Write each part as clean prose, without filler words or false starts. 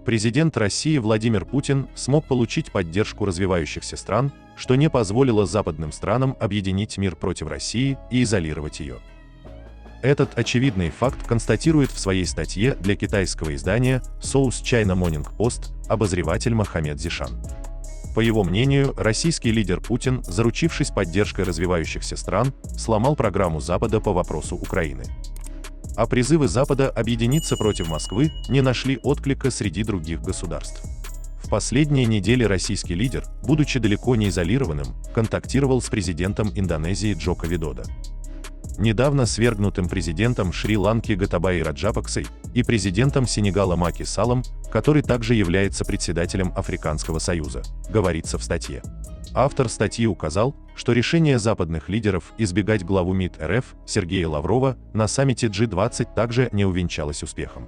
Президент России Владимир Путин смог получить поддержку развивающихся стран, что не позволило западным странам объединить мир против России и изолировать ее. Этот очевидный факт констатирует в своей статье для китайского издания South China Morning Post обозреватель Мохаммед Зишан. По его мнению, российский лидер Путин, заручившись поддержкой развивающихся стран, сломал программу Запада по вопросу Украины. А призывы Запада объединиться против Москвы не нашли отклика среди других государств. В последние недели российский лидер, будучи далеко не изолированным, контактировал с президентом Индонезии Джоко Видодо, недавно свергнутым президентом Шри-Ланки Готабаи Раджапаксой и президентом Сенегала Маки Саллом, который также является председателем Африканского союза, говорится в статье. Автор статьи указал, что решение западных лидеров избегать главу МИД РФ Сергея Лаврова на саммите G20 также не увенчалось успехом.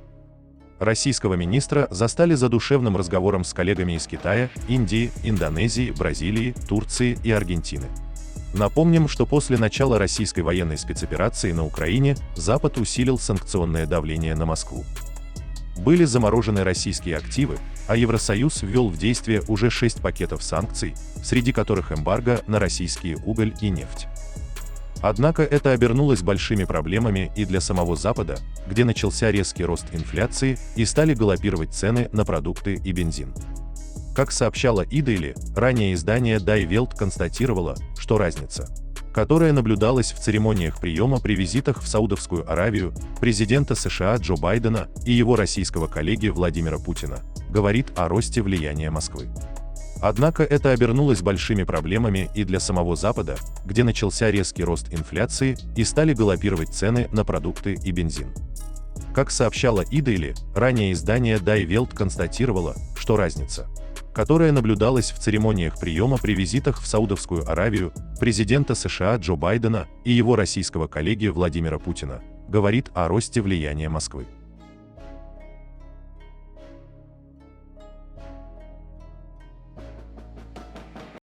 Российского министра застали за душевным разговором с коллегами из Китая, Индии, Индонезии, Бразилии, Турции и Аргентины. Напомним, что после начала российской военной спецоперации на Украине Запад усилил санкционное давление на Москву. Были заморожены российские активы, а Евросоюз ввел в действие уже 6 пакетов санкций, среди которых эмбарго на российские уголь и нефть. Однако это обернулось большими проблемами и для самого Запада, где начался резкий рост инфляции и стали галопировать цены на продукты и бензин. Как сообщала Идейли, ранее издание Die Welt констатировало, что разница, которая наблюдалась в церемониях приема при визитах в Саудовскую Аравию президента США Джо Байдена и его российского коллеги Владимира Путина, говорит о росте влияния Москвы. Однако это обернулось большими проблемами и для самого Запада, где начался резкий рост инфляции и стали галопировать цены на продукты и бензин. Как сообщала Идейли, ранее издание Die Welt констатировало, что разница, которая наблюдалась в церемониях приема при визитах в Саудовскую Аравию президента США Джо Байдена и его российского коллеги Владимира Путина, говорит о росте влияния Москвы.